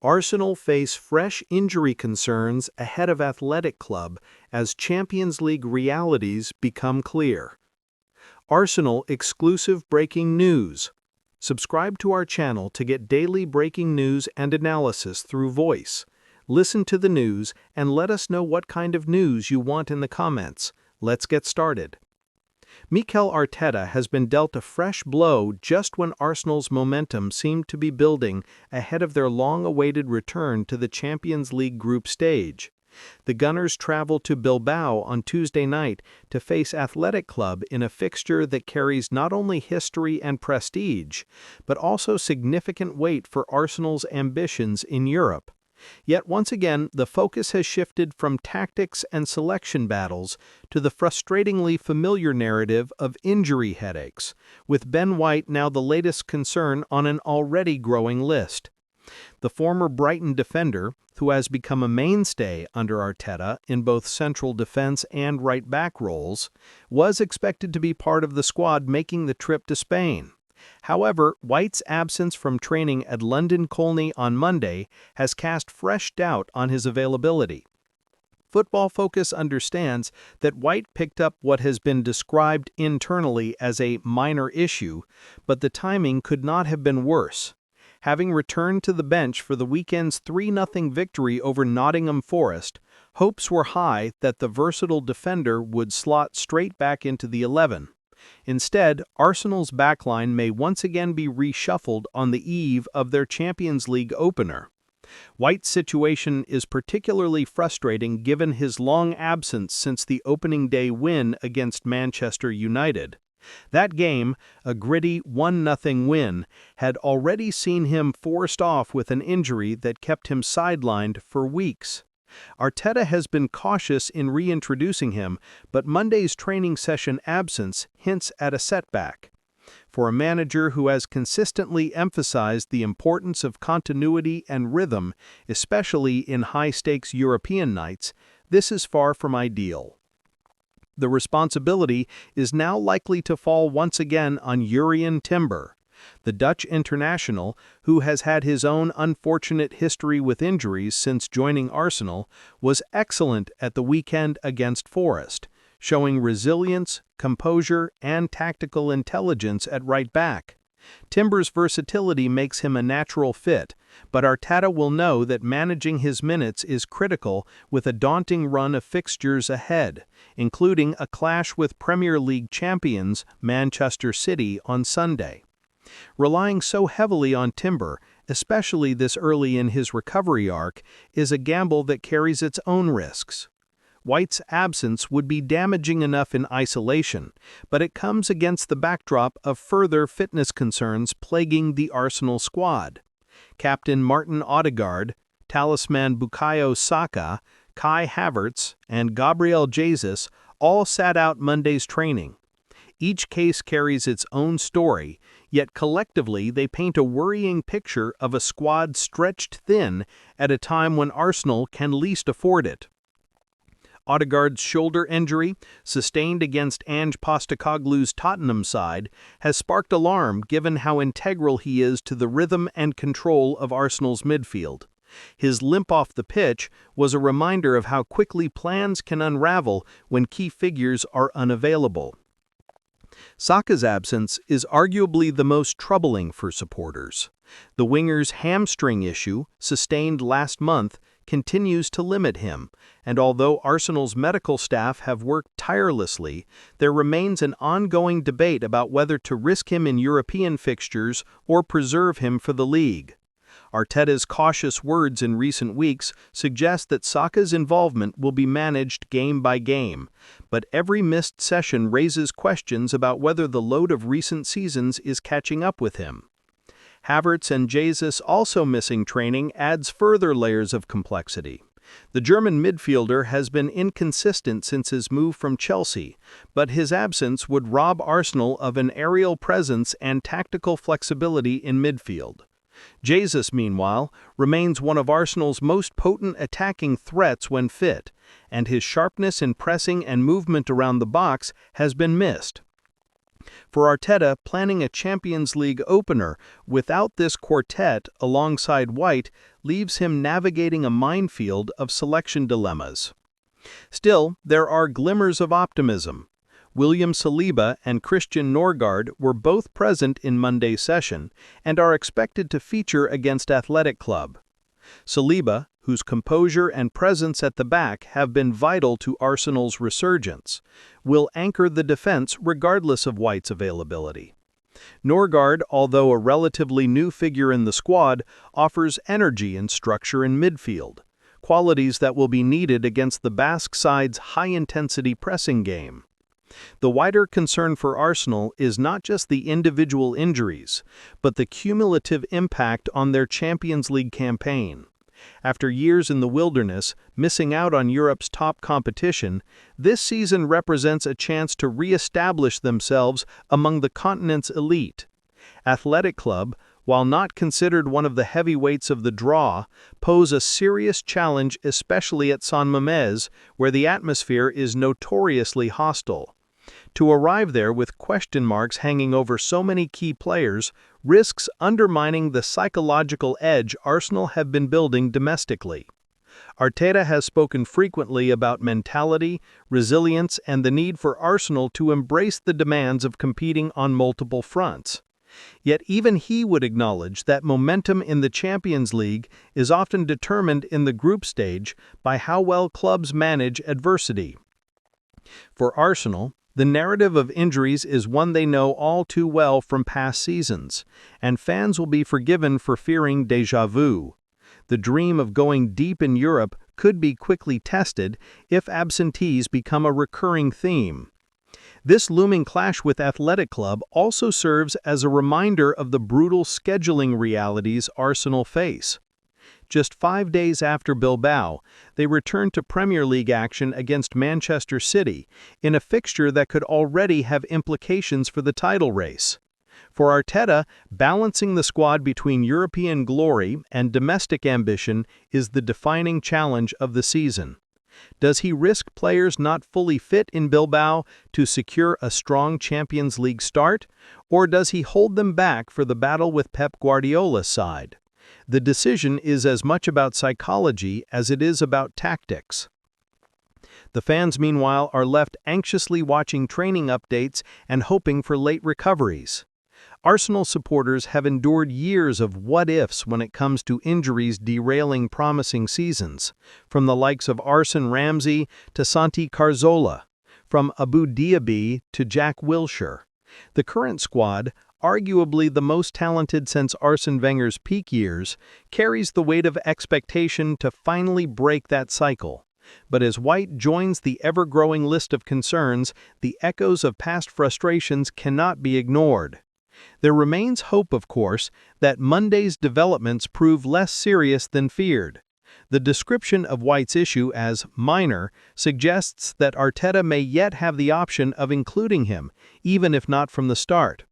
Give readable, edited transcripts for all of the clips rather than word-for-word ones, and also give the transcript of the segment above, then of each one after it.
Arsenal face fresh injury concerns ahead of Athletic Club as Champions League realities become clear. Arsenal exclusive breaking news. Subscribe to our channel to get daily breaking news and analysis through voice. Listen to the news and let us know what kind of news you want in the comments. Let's get started. Mikel Arteta has been dealt a fresh blow just when Arsenal's momentum seemed to be building ahead of their long-awaited return to the Champions League group stage. The Gunners travel to Bilbao on Tuesday night to face Athletic Club in a fixture that carries not only history and prestige, but also significant weight for Arsenal's ambitions in Europe. Yet once again, the focus has shifted from tactics and selection battles to the frustratingly familiar narrative of injury headaches, with Ben White now the latest concern on an already growing list. The former Brighton defender, who has become a mainstay under Arteta in both central defense and right-back roles, was expected to be part of the squad making the trip to Spain. However, White's absence from training at London Colney on Monday has cast fresh doubt on his availability. Football Focus understands that White picked up what has been described internally as a minor issue, but the timing could not have been worse. Having returned to the bench for the weekend's 3-0 victory over Nottingham Forest, hopes were high that the versatile defender would slot straight back into the 11. Instead, Arsenal's backline may once again be reshuffled on the eve of their Champions League opener. White's situation is particularly frustrating given his long absence since the opening day win against Manchester United. That game, a gritty 1-0 win, had already seen him forced off with an injury that kept him sidelined for weeks. Arteta has been cautious in reintroducing him, but Monday's training session absence hints at a setback. For a manager who has consistently emphasized the importance of continuity and rhythm, especially in high-stakes European nights, this is far from ideal. The responsibility is now likely to fall once again on Jurrien Timber. The Dutch international, who has had his own unfortunate history with injuries since joining Arsenal, was excellent at the weekend against Forest, showing resilience, composure, and tactical intelligence at right back. Timber's versatility makes him a natural fit, but Arteta will know that managing his minutes is critical with a daunting run of fixtures ahead, including a clash with Premier League champions Manchester City on Sunday. Relying so heavily on Timber, especially this early in his recovery arc, is a gamble that carries its own risks. White's absence would be damaging enough in isolation, but it comes against the backdrop of further fitness concerns plaguing the Arsenal squad. Captain Martin Ødegaard, talisman Bukayo Saka, Kai Havertz, and Gabriel Jesus all sat out Monday's training. Each case carries its own story, yet collectively they paint a worrying picture of a squad stretched thin at a time when Arsenal can least afford it. Ødegaard's shoulder injury, sustained against Ange Postecoglou's Tottenham side, has sparked alarm given how integral he is to the rhythm and control of Arsenal's midfield. His limp off the pitch was a reminder of how quickly plans can unravel when key figures are unavailable. Saka's absence is arguably the most troubling for supporters. The winger's hamstring issue, sustained last month, continues to limit him, and although Arsenal's medical staff have worked tirelessly, there remains an ongoing debate about whether to risk him in European fixtures or preserve him for the league. Arteta's cautious words in recent weeks suggest that Saka's involvement will be managed game by game, but every missed session raises questions about whether the load of recent seasons is catching up with him. Havertz and Jesus also missing training adds further layers of complexity. The German midfielder has been inconsistent since his move from Chelsea, but his absence would rob Arsenal of an aerial presence and tactical flexibility in midfield. Jesus, meanwhile, remains one of Arsenal's most potent attacking threats when fit, and his sharpness in pressing and movement around the box has been missed. For Arteta, planning a Champions League opener without this quartet alongside White leaves him navigating a minefield of selection dilemmas. Still, there are glimmers of optimism. William Saliba and Christian Norgard were both present in Monday's session and are expected to feature against Athletic Club. Saliba, whose composure and presence at the back have been vital to Arsenal's resurgence, will anchor the defense regardless of White's availability. Norgard, although a relatively new figure in the squad, offers energy and structure in midfield, qualities that will be needed against the Basque side's high-intensity pressing game. The wider concern for Arsenal is not just the individual injuries, but the cumulative impact on their Champions League campaign. After years in the wilderness, missing out on Europe's top competition, this season represents a chance to re-establish themselves among the continent's elite. Athletic Club, while not considered one of the heavyweights of the draw, pose a serious challenge especially at San Mamés, where the atmosphere is notoriously hostile. To arrive there with question marks hanging over so many key players risks undermining the psychological edge Arsenal have been building domestically. Arteta has spoken frequently about mentality, resilience, and the need for Arsenal to embrace the demands of competing on multiple fronts. Yet even he would acknowledge that momentum in the Champions League is often determined in the group stage by how well clubs manage adversity. For Arsenal, the narrative of injuries is one they know all too well from past seasons, and fans will be forgiven for fearing déjà vu. The dream of going deep in Europe could be quickly tested if absentees become a recurring theme. This looming clash with Athletic Club also serves as a reminder of the brutal scheduling realities Arsenal face. Just 5 days after Bilbao, they returned to Premier League action against Manchester City in a fixture that could already have implications for the title race. For Arteta, balancing the squad between European glory and domestic ambition is the defining challenge of the season. Does he risk players not fully fit in Bilbao to secure a strong Champions League start, or does he hold them back for the battle with Pep Guardiola's side? The decision is as much about psychology as it is about tactics. The fans, meanwhile, are left anxiously watching training updates and hoping for late recoveries. Arsenal supporters have endured years of what-ifs when it comes to injuries derailing promising seasons, from the likes of Arsene Ramsey to Santi Cazorla, from Abu Diaby to Jack Wilshere. The current squad, arguably the most talented since Arsene Wenger's peak years, carries the weight of expectation to finally break that cycle. But as White joins the ever-growing list of concerns, the echoes of past frustrations cannot be ignored. There remains hope, of course, that Monday's developments prove less serious than feared. The description of White's issue as minor suggests that Arteta may yet have the option of including him, even if not from the start.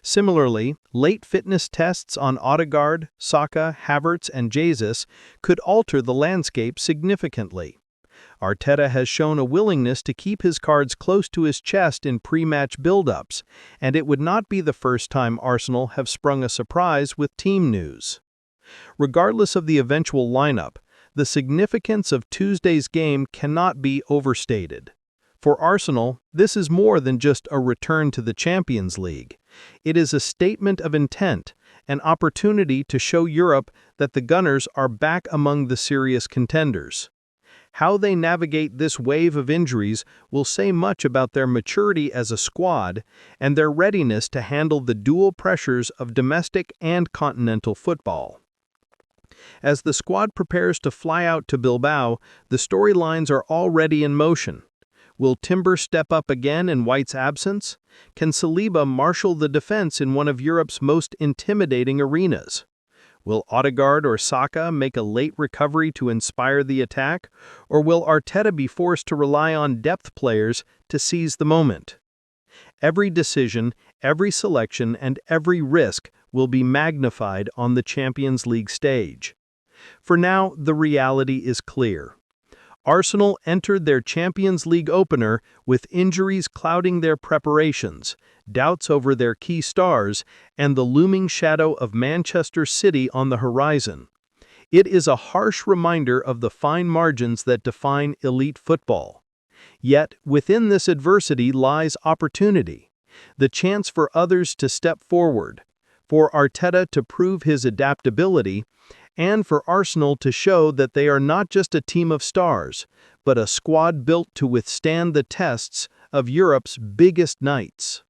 Similarly, late fitness tests on Ødegaard, Saka, Havertz, and Jesus could alter the landscape significantly. Arteta has shown a willingness to keep his cards close to his chest in pre-match build-ups, and it would not be the first time Arsenal have sprung a surprise with team news. Regardless of the eventual lineup, the significance of Tuesday's game cannot be overstated. For Arsenal, this is more than just a return to the Champions League. It is a statement of intent, an opportunity to show Europe that the Gunners are back among the serious contenders. How they navigate this wave of injuries will say much about their maturity as a squad and their readiness to handle the dual pressures of domestic and continental football. As the squad prepares to fly out to Bilbao, the storylines are already in motion. Will Timber step up again in White's absence? Can Saliba marshal the defense in one of Europe's most intimidating arenas? Will Ødegaard or Saka make a late recovery to inspire the attack, or will Arteta be forced to rely on depth players to seize the moment? Every decision, every selection, and every risk will be magnified on the Champions League stage. For now, the reality is clear. Arsenal entered their Champions League opener with injuries clouding their preparations, doubts over their key stars, and the looming shadow of Manchester City on the horizon. It is a harsh reminder of the fine margins that define elite football. Yet, within this adversity lies opportunity, the chance for others to step forward, for Arteta to prove his adaptability, and for Arsenal to show that they are not just a team of stars, but a squad built to withstand the tests of Europe's biggest nights.